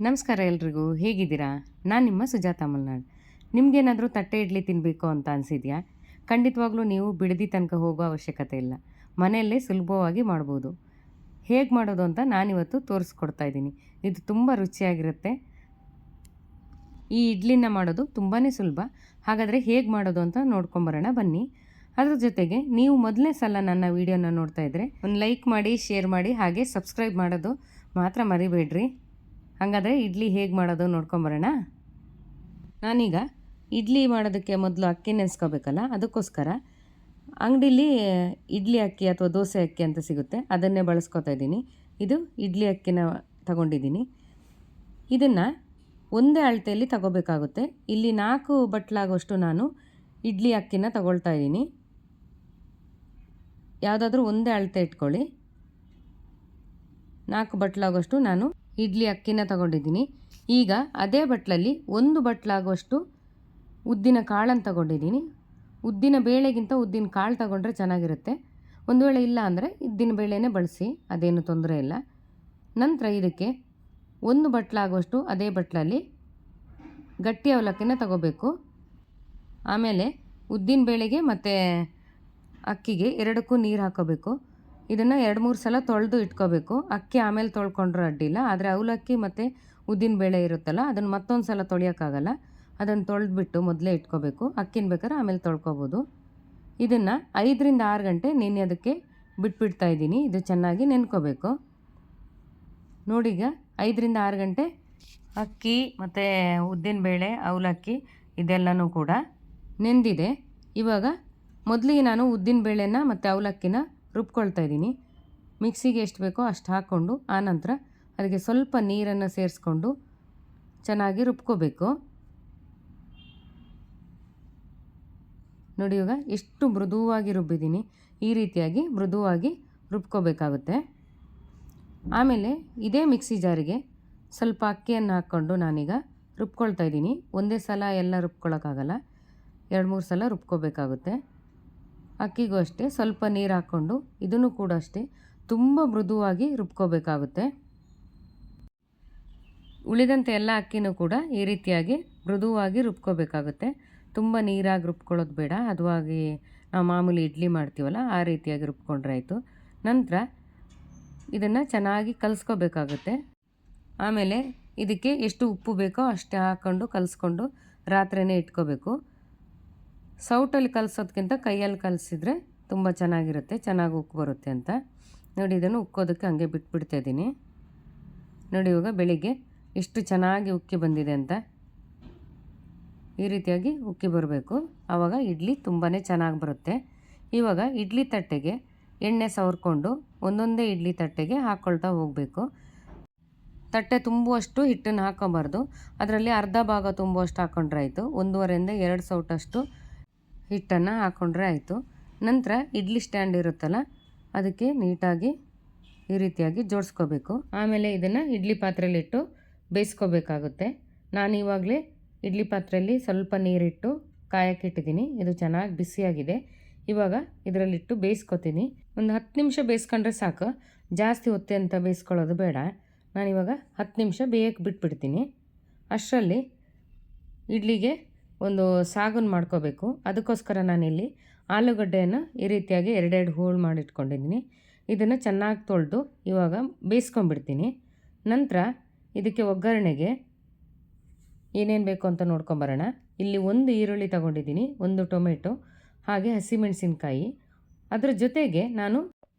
ನಮಸ್ಕಾರ ಎಲ್ರಿಗೂ, ಹೇಗಿದ್ದೀರಾ? ನಾನು ನಿಮ್ಮ ಸುಜಾತ ಮಲ್ನಾಡ್. ನಿಮಗೇನಾದರೂ ತಟ್ಟೆ ಇಡ್ಲಿ ತಿನ್ನಬೇಕು ಅಂತ ಅನಿಸಿದೆಯಾ? ಖಂಡಿತವಾಗ್ಲೂ ನೀವು ಬಿಡದಿ ತನಕ ಹೋಗೋ ಅವಶ್ಯಕತೆ ಇಲ್ಲ. ಮನೆಯಲ್ಲೇ ಸುಲಭವಾಗಿ ಮಾಡ್ಬೋದು. ಹೇಗೆ ಮಾಡೋದು ಅಂತ ನಾನಿವತ್ತು ತೋರಿಸ್ಕೊಡ್ತಾ ಇದ್ದೀನಿ. ಇದು ತುಂಬ ರುಚಿಯಾಗಿರುತ್ತೆ. ಈ ಇಡ್ಲಿನ ಮಾಡೋದು ತುಂಬಾ ಸುಲಭ. ಹಾಗಾದರೆ ಹೇಗೆ ಮಾಡೋದು ಅಂತ ನೋಡ್ಕೊಂಬರೋಣ ಬನ್ನಿ. ಅದ್ರ ಜೊತೆಗೆ ನೀವು ಮೊದಲನೇ ಸಲ ನನ್ನ ವೀಡಿಯೋನ ನೋಡ್ತಾ ಇದ್ದರೆ ಒಂದು ಲೈಕ್ ಮಾಡಿ, ಶೇರ್ ಮಾಡಿ, ಹಾಗೆ ಸಬ್ಸ್ಕ್ರೈಬ್ ಮಾಡೋದು ಮಾತ್ರ ಮರಿಬೇಡ್ರಿ. ಹಾಗಾದರೆ ಇಡ್ಲಿ ಹೇಗೆ ಮಾಡೋದು ನೋಡ್ಕೊಂಬರೋಣ. ನಾನೀಗ ಇಡ್ಲಿ ಮಾಡೋದಕ್ಕೆ ಮೊದಲು ಅಕ್ಕಿ ನೆನೆಸ್ಕೋಬೇಕಲ್ಲ, ಅದಕ್ಕೋಸ್ಕರ ಅಂಗಡೀಲಿ ಇಡ್ಲಿ ಅಕ್ಕಿ ಅಥವಾ ದೋಸೆ ಅಕ್ಕಿ ಅಂತ ಸಿಗುತ್ತೆ, ಅದನ್ನೇ ಬಳಸ್ಕೊತಾ ಇದ್ದೀನಿ. ಇದು ಇಡ್ಲಿ ಅಕ್ಕಿನ ತಗೊಂಡಿದ್ದೀನಿ. ಇದನ್ನು ಒಂದೇ ಅಳತೆಯಲ್ಲಿ ತಗೋಬೇಕಾಗುತ್ತೆ. ಇಲ್ಲಿ 4 ಬಟ್ಲಾಗುವಷ್ಟು ನಾನು ಇಡ್ಲಿ ಅಕ್ಕಿನ ತಗೊಳ್ತಾ ಇದ್ದೀನಿ. ಯಾವುದಾದ್ರೂ ಒಂದೇ ಅಳತೆ ಇಟ್ಕೊಳ್ಳಿ. 4 ಬಟ್ಲಾಗುವಷ್ಟು ನಾನು ಇಡ್ಲಿ ಅಕ್ಕಿನ ತಗೊಂಡಿದ್ದೀನಿ. ಈಗ ಅದೇ ಬಟ್ಲಲ್ಲಿ 1 ಬಟ್ಲಾಗುವಷ್ಟು ಉದ್ದಿನ ಕಾಳನ್ನು ತಗೊಂಡಿದ್ದೀನಿ. ಉದ್ದಿನ ಬೇಳೆಗಿಂತ ಉದ್ದಿನ ಕಾಳು ತಗೊಂಡ್ರೆ ಚೆನ್ನಾಗಿರುತ್ತೆ. ಒಂದು ವೇಳೆ ಇಲ್ಲ ಅಂದರೆ ಉದ್ದಿನ ಬೇಳೆನೇ ಬಳಸಿ, ಅದೇನು ತೊಂದರೆ ಇಲ್ಲ. ನಂತರ ಇದಕ್ಕೆ 1 ಬಟ್ಲಾಗುವಷ್ಟು ಅದೇ ಬಟ್ಲಲ್ಲಿ ಗಟ್ಟಿ ಅವಲಕ್ಕಿನ ತಗೋಬೇಕು. ಆಮೇಲೆ ಉದ್ದಿನ ಬೇಳೆಗೆ ಮತ್ತು ಅಕ್ಕಿಗೆ ಎರಡಕ್ಕೂ ನೀರು ಹಾಕೋಬೇಕು. ಇದನ್ನು 2-3 ಸಲ ತೊಳೆದು ಇಟ್ಕೋಬೇಕು. ಅಕ್ಕಿ ಆಮೇಲೆ ತೊಳ್ಕೊಂಡ್ರೂ ಅಡ್ಡಿಲ್ಲ, ಆದರೆ ಅವಲಕ್ಕಿ ಮತ್ತು ಉದ್ದಿನ ಬೇಳೆ ಇರುತ್ತಲ್ಲ, ಅದನ್ನು ಮತ್ತೊಂದು ಸಲ ತೊಳೆಯೋಕ್ಕಾಗಲ್ಲ. ಅದನ್ನು ತೊಳೆದ್ಬಿಟ್ಟು ಮೊದಲೇ ಇಟ್ಕೋಬೇಕು. ಅಕ್ಕಿನ ಬೇಕಾದ್ರೆ ಆಮೇಲೆ ತೊಳ್ಕೊಬೋದು. ಇದನ್ನು 5ರಿಂದ 6 ಗಂಟೆ ನೆನೆಯೋದಕ್ಕೆ ಬಿಟ್ಬಿಡ್ತಾ ಇದ್ದೀನಿ. ಇದು ಚೆನ್ನಾಗಿ ನೆನ್ಕೋಬೇಕು. ನೋಡೀಗ 5ರಿಂದ 6 ಗಂಟೆ ಅಕ್ಕಿ ಮತ್ತು ಉದ್ದಿನ ಬೇಳೆ, ಅವಲಕ್ಕಿ ಇದೆಲ್ಲನೂ ಕೂಡ ನೆಂದಿದೆ. ಇವಾಗ ಮೊದಲಿಗೆ ನಾನು ಉದ್ದಿನ ಬೇಳೆನ ಮತ್ತು ಅವಲಕ್ಕಿನ ರುಬ್ಕೊಳ್ತಾ ಇದ್ದೀನಿ. ಮಿಕ್ಸಿಗೆ ಎಷ್ಟು ಬೇಕೋ ಅಷ್ಟು ಹಾಕ್ಕೊಂಡು ಆನಂತರ ಅದಕ್ಕೆ ಸ್ವಲ್ಪ ನೀರನ್ನು ಸೇರಿಸ್ಕೊಂಡು ಚೆನ್ನಾಗಿ ರುಬ್ಕೋಬೇಕು. ನೋಡಿ, ಇವಾಗ ಎಷ್ಟು ಮೃದುವಾಗಿ ರುಬ್ಬಿದ್ದೀನಿ. ಈ ರೀತಿಯಾಗಿ ಮೃದುವಾಗಿ ರುಬ್ಕೋಬೇಕಾಗುತ್ತೆ. ಆಮೇಲೆ ಇದೇ ಮಿಕ್ಸಿ ಜಾರಿಗೆ ಸ್ವಲ್ಪ ಅಕ್ಕಿಯನ್ನು ಹಾಕ್ಕೊಂಡು ನಾನೀಗ ರುಬ್ಕೊಳ್ತಾ ಇದ್ದೀನಿ. ಒಂದೇ ಸಲ ಎಲ್ಲ ರುಬ್ಕೊಳ್ಳೋಕ್ಕಾಗಲ್ಲ, 2-3 ಸಲ ರುಬ್ಕೋಬೇಕಾಗುತ್ತೆ. ಅಕ್ಕಿಗೂ ಅಷ್ಟೇ ಸ್ವಲ್ಪ ನೀರು ಹಾಕ್ಕೊಂಡು ಇದನ್ನು ಕೂಡ ಅಷ್ಟೇ ತುಂಬ ಮೃದುವಾಗಿ ರುಬ್ಕೋಬೇಕಾಗುತ್ತೆ. ಉಳಿದಂತೆ ಎಲ್ಲ ಅಕ್ಕಿನೂ ಕೂಡ ಈ ರೀತಿಯಾಗಿ ಮೃದುವಾಗಿ ರುಬ್ಕೋಬೇಕಾಗುತ್ತೆ. ತುಂಬ ನೀರಾಗಿ ರುಬ್ಕೊಳ್ಳೋದು ಬೇಡ. ಅದುವಾಗಿ ನಾವು ಮಾಮೂಲಿ ಇಡ್ಲಿ ಮಾಡ್ತೀವಲ್ಲ, ಆ ರೀತಿಯಾಗಿ ರುಬ್ಕೊಂಡ್ರೆ ಆಯಿತು. ನಂತರ ಇದನ್ನು ಚೆನ್ನಾಗಿ ಕಲಿಸ್ಕೋಬೇಕಾಗುತ್ತೆ. ಆಮೇಲೆ ಇದಕ್ಕೆ ಎಷ್ಟು ಉಪ್ಪು ಬೇಕೋ ಅಷ್ಟೇ ಹಾಕ್ಕೊಂಡು ಕಲಿಸ್ಕೊಂಡು ರಾತ್ರಿಯೇ ಇಟ್ಕೋಬೇಕು. ಸೌಟಲ್ಲಿ ಕಲಿಸೋದಕ್ಕಿಂತ ಕೈಯಲ್ಲಿ ಕಲಿಸಿದ್ರೆ ತುಂಬ ಚೆನ್ನಾಗಿರುತ್ತೆ, ಚೆನ್ನಾಗಿ ಉಕ್ಕು ಬರುತ್ತೆ ಅಂತ. ನೋಡಿ, ಇದನ್ನು ಉಕ್ಕೋದಕ್ಕೆ ಹಂಗೆ ಬಿಟ್ಬಿಡ್ತಾ ಇದ್ದೀನಿ. ನೋಡಿ, ಇವಾಗ ಬೆಳಿಗ್ಗೆ ಎಷ್ಟು ಚೆನ್ನಾಗಿ ಉಕ್ಕಿ ಬಂದಿದೆ ಅಂತ. ಈ ರೀತಿಯಾಗಿ ಉಕ್ಕಿ ಬರಬೇಕು, ಆವಾಗ ಇಡ್ಲಿ ತುಂಬಾ ಚೆನ್ನಾಗಿ ಬರುತ್ತೆ. ಇವಾಗ ಇಡ್ಲಿ ತಟ್ಟೆಗೆ ಎಣ್ಣೆ ಸವರ್ಕೊಂಡು ಒಂದೊಂದೇ ಇಡ್ಲಿ ತಟ್ಟೆಗೆ ಹಾಕ್ಕೊಳ್ತಾ ಹೋಗಬೇಕು. ತಟ್ಟೆ ತುಂಬುವಷ್ಟು ಹಿಟ್ಟನ್ನು ಹಾಕೋಬಾರ್ದು, ಅದರಲ್ಲಿ ಅರ್ಧ ಭಾಗ ತುಂಬುವಷ್ಟು ಹಾಕ್ಕೊಂಡ್ರೆ ಆಯಿತು. 1.5ರಿಂದ 2 ಸೌಟಷ್ಟು ಹಿಟ್ಟನ್ನು ಹಾಕ್ಕೊಂಡ್ರೆ ಆಯಿತು. ನಂತರ ಇಡ್ಲಿ ಸ್ಟ್ಯಾಂಡ್ ಇರುತ್ತಲ್ಲ, ಅದಕ್ಕೆ ನೀಟಾಗಿ ಈ ರೀತಿಯಾಗಿ ಜೋಡಿಸ್ಕೋಬೇಕು. ಆಮೇಲೆ ಇದನ್ನು ಇಡ್ಲಿ ಪಾತ್ರೆಯಲ್ಲಿಟ್ಟು ಬೇಯಿಸ್ಕೋಬೇಕಾಗುತ್ತೆ. ನಾನು ಇವಾಗಲೇ ಇಡ್ಲಿ ಪಾತ್ರೆಯಲ್ಲಿ ಸ್ವಲ್ಪ ನೀರಿಟ್ಟು ಕಾಯಕ್ಕಿಟ್ಟಿದ್ದೀನಿ. ಇದು ಚೆನ್ನಾಗಿ ಬಿಸಿಯಾಗಿದೆ. ಇವಾಗ ಇದರಲ್ಲಿಟ್ಟು ಬೇಯಿಸ್ಕೊತೀನಿ. ಒಂದು 10 ನಿಮಿಷ ಬೇಯಿಸ್ಕೊಂಡ್ರೆ ಸಾಕು, ಜಾಸ್ತಿ ಹೊತ್ತೆ ಅಂತ ಬೇಯಿಸ್ಕೊಳ್ಳೋದು ಬೇಡ. ನಾನಿವಾಗ 10 ನಿಮಿಷ ಬೇಯಕ್ಕೆ ಬಿಟ್ಬಿಡ್ತೀನಿ. ಅಷ್ಟರಲ್ಲಿ ಇಡ್ಲಿಗೆ ಒಂದು ಸಾಗನ್ನು ಮಾಡ್ಕೋಬೇಕು. ಅದಕ್ಕೋಸ್ಕರ ನಾನಿಲ್ಲಿ ಆಲೂಗಡ್ಡೆಯನ್ನು ಈ ರೀತಿಯಾಗಿ 2 ಹೋಳು ಮಾಡಿಟ್ಕೊಂಡಿದ್ದೀನಿ. ಇದನ್ನು ಚೆನ್ನಾಗಿ ತೊಳೆದು ಇವಾಗ ಬೇಯಿಸ್ಕೊಂಡ್ಬಿಡ್ತೀನಿ. ನಂತರ ಇದಕ್ಕೆ ಒಗ್ಗರಣೆಗೆ ಏನೇನು ಬೇಕು ಅಂತ ನೋಡ್ಕೊಂಬರೋಣ. ಇಲ್ಲಿ 1 ಈರುಳ್ಳಿ ತಗೊಂಡಿದ್ದೀನಿ, 1 ಟೊಮೆಟೊ, ಹಾಗೆ ಹಸಿಮೆಣಸಿನ್ಕಾಯಿ. ಅದರ ಜೊತೆಗೆ ನಾನು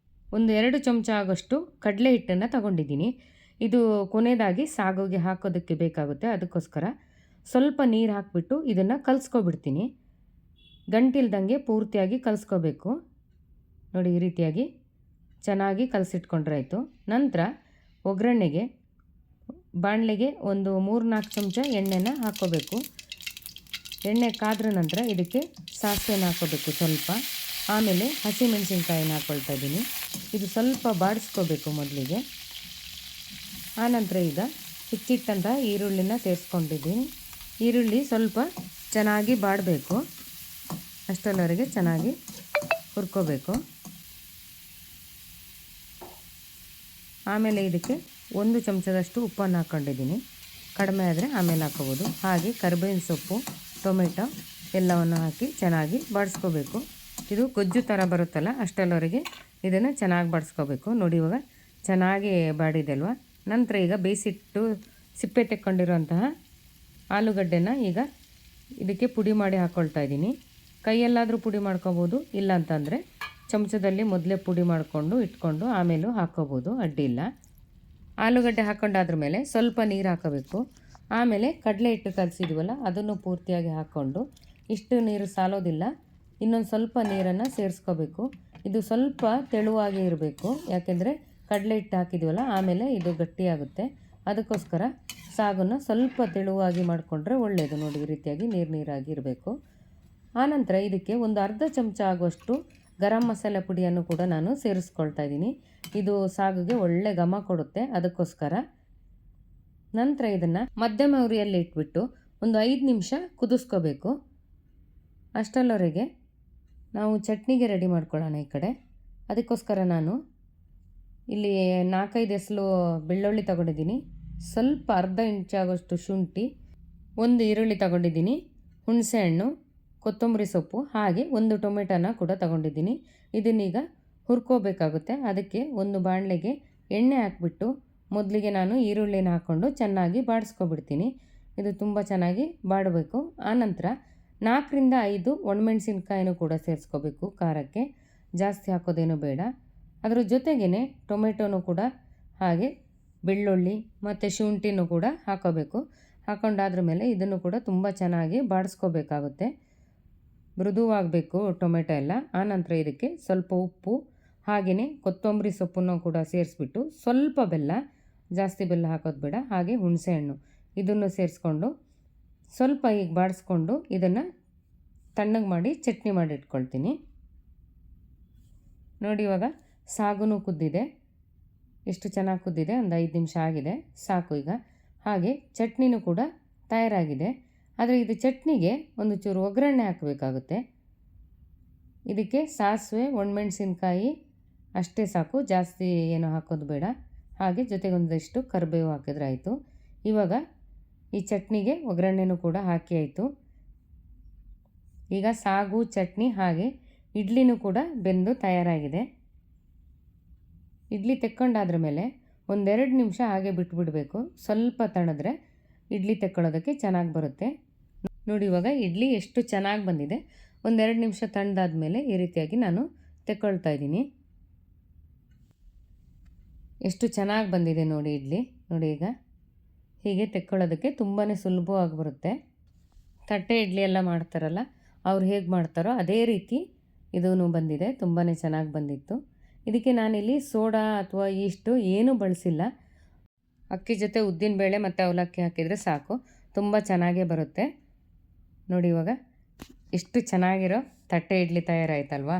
1-2 ಚಮಚ ಆಗೋಷ್ಟು ಕಡಲೆ ಹಿಟ್ಟನ್ನು ತಗೊಂಡಿದ್ದೀನಿ. ಇದು ಕೊನೆಯದಾಗಿ ಸಾಗುಗೆ ಹಾಕೋದಕ್ಕೆ ಬೇಕಾಗುತ್ತೆ. ಅದಕ್ಕೋಸ್ಕರ ಸ್ವಲ್ಪ ನೀರು ಹಾಕಿಬಿಟ್ಟು ಇದನ್ನು ಕಲಿಸ್ಕೊಬಿಡ್ತೀನಿ. ಗಂಟಿಲ್ದಂಗೆ ಪೂರ್ತಿಯಾಗಿ ಕಲಿಸ್ಕೋಬೇಕು. ನೋಡಿ, ಈ ರೀತಿಯಾಗಿ ಚೆನ್ನಾಗಿ ಕಲಸಿಟ್ಕೊಂಡ್ರೆ ಆಯಿತು. ನಂತರ ಒಗ್ಗರಣೆಗೆ ಬಾಣಲೆಗೆ ಒಂದು 3-4 ಚಮಚ ಎಣ್ಣೆನ ಹಾಕ್ಕೋಬೇಕು. ಎಣ್ಣೆ ಕಾದ್ರ ನಂತರ ಇದಕ್ಕೆ ಸಾಸಿವೆನ ಹಾಕ್ಕೋಬೇಕು ಸ್ವಲ್ಪ. ಆಮೇಲೆ ಹಸಿಮೆಣಸಿನ್ಕಾಯಿನ ಹಾಕ್ಕೊಳ್ತಾ ಇದ್ದೀನಿ. ಇದು ಸ್ವಲ್ಪ ಬಾಡಿಸ್ಕೋಬೇಕು ಮೊದಲಿಗೆ. ಆನಂತರ ಈಗ ಹೆಚ್ಚಿಟ್ಟಂಥ ಈರುಳ್ಳಿನ ಸೇರಿಸ್ಕೊಂಡಿದ್ದೀನಿ. ಈರುಳ್ಳಿ ಸ್ವಲ್ಪ ಚೆನ್ನಾಗಿ ಬಾಡಬೇಕು, ಅಷ್ಟರವರೆಗೆ ಚೆನ್ನಾಗಿ ಹುರ್ಕೋಬೇಕು. ಆಮೇಲೆ ಇದಕ್ಕೆ 1 ಚಮಚದಷ್ಟು ಉಪ್ಪನ್ನು ಹಾಕ್ಕೊಂಡಿದ್ದೀನಿ. ಕಡಿಮೆ ಆದರೆ ಆಮೇಲೆ ಹಾಕೋಬೋದು. ಹಾಗೆ ಕರಿಬೇವಿನ ಸೊಪ್ಪು, ಟೊಮೆಟೊ ಎಲ್ಲವನ್ನು ಹಾಕಿ ಚೆನ್ನಾಗಿ ಬಾಡಿಸ್ಕೋಬೇಕು. ಇದು ಗೊಜ್ಜು ಥರ ಬರುತ್ತಲ್ಲ ಅಷ್ಟರವರೆಗೆ ಇದನ್ನು ಚೆನ್ನಾಗಿ ಬಾಡಿಸ್ಕೋಬೇಕು. ನೋಡಿ ಇವಾಗ ಚೆನ್ನಾಗಿ ಬಾಡಿದೆ ಅಲ್ವಾ. ನಂತರ ಈಗ ಬೇಯಿಸಿಟ್ಟು ಸಿಪ್ಪೆ ತೆಕ್ಕೊಂಡಿರುವಂತಹ ಆಲೂಗಡ್ಡೆನ ಈಗ ಇದಕ್ಕೆ ಪುಡಿ ಮಾಡಿ ಹಾಕ್ಕೊಳ್ತಾ ಇದ್ದೀನಿ. ಕೈಯಲ್ಲಾದರೂ ಪುಡಿ ಮಾಡ್ಕೋಬೋದು, ಇಲ್ಲ ಅಂತಂದರೆ ಚಮಚದಲ್ಲಿ ಮೊದಲೇ ಪುಡಿ ಮಾಡಿಕೊಂಡು ಇಟ್ಕೊಂಡು ಆಮೇಲೂ ಹಾಕ್ಕೋಬೋದು, ಅಡ್ಡಿಲ್ಲ. ಆಲೂಗಡ್ಡೆ ಹಾಕ್ಕೊಂಡಾದ್ರ ಮೇಲೆ ಸ್ವಲ್ಪ ನೀರು ಹಾಕೋಬೇಕು. ಆಮೇಲೆ ಕಡಲೆ ಹಿಟ್ಟು ಕಲಸಿದ್ವಲ್ಲ ಅದನ್ನು ಪೂರ್ತಿಯಾಗಿ ಹಾಕ್ಕೊಂಡು, ಇಷ್ಟು ನೀರು ಸಾಲೋದಿಲ್ಲ, ಇನ್ನೊಂದು ಸ್ವಲ್ಪ ನೀರನ್ನು ಸೇರಿಸ್ಕೋಬೇಕು. ಇದು ಸ್ವಲ್ಪ ತೆಳುವಾಗಿ ಇರಬೇಕು, ಯಾಕೆಂದರೆ ಕಡಲೆ ಹಿಟ್ಟು ಹಾಕಿದ್ವಲ್ಲ ಆಮೇಲೆ ಇದು ಗಟ್ಟಿಯಾಗುತ್ತೆ. ಅದಕ್ಕೋಸ್ಕರ ಸಾಗನ್ನು ಸ್ವಲ್ಪ ತೆಳುವಾಗಿ ಮಾಡಿಕೊಂಡ್ರೆ ಒಳ್ಳೆಯದು. ನೋಡಿ ಈ ರೀತಿಯಾಗಿ ನೀರಾಗಿ ಇರಬೇಕು. ಆನಂತರ ಇದಕ್ಕೆ ಒಂದು ಅರ್ಧ ಚಮಚ ಆಗುವಷ್ಟು ಗರಂ ಮಸಾಲೆ ಪುಡಿಯನ್ನು ಕೂಡ ನಾನು ಸೇರಿಸ್ಕೊಳ್ತಾ ಇದ್ದೀನಿ. ಇದು ಸಾಗಿಗೆ ಒಳ್ಳೆ ಘಮ ಕೊಡುತ್ತೆ, ಅದಕ್ಕೋಸ್ಕರ. ನಂತರ ಇದನ್ನು ಮಧ್ಯಮ ಉರಿಯಲ್ಲಿ ಇಟ್ಬಿಟ್ಟು ಒಂದು 5 ನಿಮಿಷ ಕುದಿಸ್ಕೋಬೇಕು. ಅಷ್ಟರವರೆಗೆ ನಾವು ಚಟ್ನಿಗೆ ರೆಡಿ ಮಾಡ್ಕೊಳ್ಳೋಣ ಈ ಕಡೆ. ಅದಕ್ಕೋಸ್ಕರ ನಾನು ಇಲ್ಲಿ 4-5 ಎಸಳು ಬೆಳ್ಳುಳ್ಳಿ ತಗೊಂಡಿದ್ದೀನಿ, ಸ್ವಲ್ಪ ಅರ್ಧ ಇಂಚಾಗೋಷ್ಟು ಶುಂಠಿ, ಒಂದು ಈರುಳ್ಳಿ ತಗೊಂಡಿದ್ದೀನಿ, ಹುಣಸೆಹಣ್ಣು, ಕೊತ್ತಂಬರಿ ಸೊಪ್ಪು, ಹಾಗೆ ಒಂದು ಟೊಮೆಟೊನ ಕೂಡ ತಗೊಂಡಿದ್ದೀನಿ. ಇದನ್ನೀಗ ಹುರ್ಕೋಬೇಕಾಗುತ್ತೆ. ಅದಕ್ಕೆ ಒಂದು ಬಾಣಲೆಗೆ ಎಣ್ಣೆ ಹಾಕ್ಬಿಟ್ಟು ಮೊದಲಿಗೆ ನಾನು ಈರುಳ್ಳಿನ ಹಾಕ್ಕೊಂಡು ಚೆನ್ನಾಗಿ ಬಾಡಿಸ್ಕೊಬಿಡ್ತೀನಿ. ಇದು ತುಂಬ ಚೆನ್ನಾಗಿ ಬಾಡಬೇಕು. ಆನಂತರ 4-5 ಒಣಮೆಣಸಿನ್ಕಾಯಿನೂ ಕೂಡ ಸೇರಿಸ್ಕೋಬೇಕು. ಖಾರಕ್ಕೆ ಜಾಸ್ತಿ ಹಾಕೋದೇನು ಬೇಡ. ಅದರ ಜೊತೆಗೇ ಟೊಮೆಟೊನೂ ಕೂಡ ಹಾಗೆ ಬೆಳ್ಳುಳ್ಳಿ ಮತ್ತು ಶುಂಠಿನೂ ಕೂಡ ಹಾಕೋಬೇಕು. ಹಾಕ್ಕೊಂಡಾದ್ರ ಮೇಲೆ ಇದನ್ನು ಕೂಡ ತುಂಬ ಚೆನ್ನಾಗಿ ಬಾಡಿಸ್ಕೋಬೇಕಾಗುತ್ತೆ. ಮೃದುವಾಗಬೇಕು ಟೊಮೆಟೊ ಎಲ್ಲ. ಆನಂತರ ಇದಕ್ಕೆ ಸ್ವಲ್ಪ ಉಪ್ಪು, ಹಾಗೆಯೇ ಕೊತ್ತಂಬರಿ ಸೊಪ್ಪನ್ನು ಕೂಡ ಸೇರಿಸ್ಬಿಟ್ಟು ಸ್ವಲ್ಪ ಬೆಲ್ಲ, ಜಾಸ್ತಿ ಬೆಲ್ಲ ಹಾಕೋದು ಬೇಡ, ಹಾಗೆ ಹುಣಸೆಹಣ್ಣು ಇದನ್ನು ಸೇರಿಸ್ಕೊಂಡು ಸ್ವಲ್ಪ ಈಗ ಬಾಡಿಸ್ಕೊಂಡು ಇದನ್ನು ತಣ್ಣಗೆ ಮಾಡಿ ಚಟ್ನಿ ಮಾಡಿ ಇಟ್ಕೊಳ್ತೀನಿ. ನೋಡಿ ಇವಾಗ ಸಾಗುನೂ ಕುದ್ದಿದೆ, ಎಷ್ಟು ಚೆನ್ನಾಗಿ ಕುದ್ದಿದೆ. ಒಂದು 5 ನಿಮಿಷ ಆಗಿದೆ, ಸಾಕು ಈಗ. ಹಾಗೆ ಚಟ್ನಿನೂ ಕೂಡ ತಯಾರಾಗಿದೆ. ಆದರೆ ಇದು ಚಟ್ನಿಗೆ ಒಂದು ಚೂರು ಒಗ್ಗರಣೆ ಹಾಕಬೇಕಾಗುತ್ತೆ. ಇದಕ್ಕೆ ಸಾಸಿವೆ, ಒಣಮೆಣಸಿನ್ಕಾಯಿ ಅಷ್ಟೇ ಸಾಕು, ಜಾಸ್ತಿ ಏನೂ ಹಾಕೋದು ಬೇಡ. ಹಾಗೆ ಜೊತೆಗೆ ಒಂದಷ್ಟು ಕರಿಬೇವು ಹಾಕಿದ್ರೆ ಆಯಿತು. ಇವಾಗ ಈ ಚಟ್ನಿಗೆ ಒಗ್ಗರಣೆನೂ ಕೂಡ ಹಾಕಿ ಆಯಿತು. ಈಗ ಸಾಗು, ಚಟ್ನಿ ಹಾಗೆ ಇಡ್ಲಿನೂ ಕೂಡ ಬೆಂದು ತಯಾರಾಗಿದೆ. ಇಡ್ಲಿ ತೆಕ್ಕೊಂಡಾದ್ರ ಮೇಲೆ 1-2 ನಿಮಿಷ ಹಾಗೆ ಬಿಟ್ಬಿಡಬೇಕು. ಸ್ವಲ್ಪ ತಣಿದ್ರೆ ಇಡ್ಲಿ ತೆಕ್ಕೊಳ್ಳೋದಕ್ಕೆ ಚೆನ್ನಾಗಿ ಬರುತ್ತೆ. ನೋಡಿ ಇವಾಗ ಇಡ್ಲಿ ಎಷ್ಟು ಚೆನ್ನಾಗಿ ಬಂದಿದೆ. 1-2 ನಿಮಿಷ ತಣ್ಣದಾದ್ಮೇಲೆ ಈ ರೀತಿಯಾಗಿ ನಾನು ತೆಕ್ಕೊಳ್ತಾ ಇದ್ದೀನಿ. ಎಷ್ಟು ಚೆನ್ನಾಗಿ ಬಂದಿದೆ ನೋಡಿ ಇಡ್ಲಿ. ನೋಡಿ ಈಗ ಹೀಗೆ ತೆಕ್ಕೊಳ್ಳೋದಕ್ಕೆ ತುಂಬಾ ಸುಲಭವಾಗಿ ಬರುತ್ತೆ. ತಟ್ಟೆ ಇಡ್ಲಿ ಎಲ್ಲ ಮಾಡ್ತಾರಲ್ಲ, ಅವ್ರು ಹೇಗೆ ಮಾಡ್ತಾರೋ ಅದೇ ರೀತಿ ಇದೂ ಬಂದಿದೆ. ತುಂಬಾ ಚೆನ್ನಾಗಿ ಬಂದಿತ್ತು. ಇದಕ್ಕೆ ನಾನಿಲ್ಲಿ ಸೋಡಾ ಅಥವಾ ಈಸ್ಟು ಏನೂ ಬಳಸಿಲ್ಲ. ಅಕ್ಕಿ ಜೊತೆ ಉದ್ದಿನಬೇಳೆ ಮತ್ತು ಅವಲಕ್ಕಿ ಹಾಕಿದರೆ ಸಾಕು, ತುಂಬ ಚೆನ್ನಾಗೇ ಬರುತ್ತೆ. ನೋಡಿ ಇವಾಗ ಎಷ್ಟು ಚೆನ್ನಾಗಿರೋ ತಟ್ಟೆ ಇಡ್ಲಿ ತಯಾರಾಯ್ತಲ್ವಾ.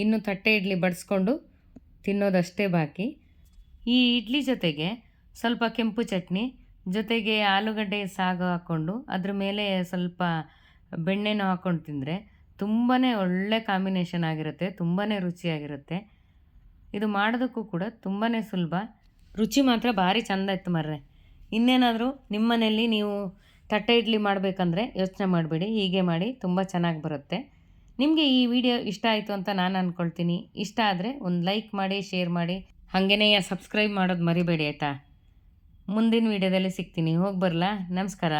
ಇನ್ನು ತಟ್ಟೆ ಇಡ್ಲಿ ಬಡಿಸ್ಕೊಂಡು ತಿನ್ನೋದಷ್ಟೇ ಬಾಕಿ. ಈ ಇಡ್ಲಿ ಜೊತೆಗೆ ಸ್ವಲ್ಪ ಕೆಂಪು ಚಟ್ನಿ, ಜೊತೆಗೆ ಆಲೂಗಡ್ಡೆ ಸಾಗು ಹಾಕ್ಕೊಂಡು ಅದ್ರ ಮೇಲೆ ಸ್ವಲ್ಪ ಬೆಣ್ಣೆನೂ ಹಾಕ್ಕೊಂಡು ತಿಂದರೆ ತುಂಬಾ ಒಳ್ಳೆ ಕಾಂಬಿನೇಷನ್ ಆಗಿರುತ್ತೆ, ತುಂಬಾ ರುಚಿಯಾಗಿರುತ್ತೆ. ಇದು ಮಾಡೋದಕ್ಕೂ ಕೂಡ ತುಂಬಾ ಸುಲಭ, ರುಚಿ ಮಾತ್ರ ಭಾರಿ ಚೆಂದ ಇತ್ತು ಮರ್ರೆ. ಇನ್ನೇನಾದರೂ ನಿಮ್ಮ ಮನೆಯಲ್ಲಿ ನೀವು ತಟ್ಟೆ ಇಡ್ಲಿ ಮಾಡಬೇಕಂದ್ರೆ ಯೋಚನೆ ಮಾಡಬೇಡಿ, ಹೀಗೆ ಮಾಡಿ, ತುಂಬ ಚೆನ್ನಾಗಿ ಬರುತ್ತೆ. ನಿಮಗೆ ಈ ವಿಡಿಯೋ ಇಷ್ಟ ಆಯಿತು ಅಂತ ನಾನು ಅಂದ್ಕೊಳ್ತೀನಿ. ಇಷ್ಟ ಆದರೆ ಒಂದು ಲೈಕ್ ಮಾಡಿ, ಶೇರ್ ಮಾಡಿ, ಹಾಗೇನೇ ಸಬ್ಸ್ಕ್ರೈಬ್ ಮಾಡೋದು ಮರಿಬೇಡಿ ಆಯಿತಾ. ಮುಂದಿನ ವಿಡಿಯೋದಲ್ಲಿ ಸಿಗ್ತೀನಿ. ಹೋಗಿ ಬರಲಾ? ನಮಸ್ಕಾರ.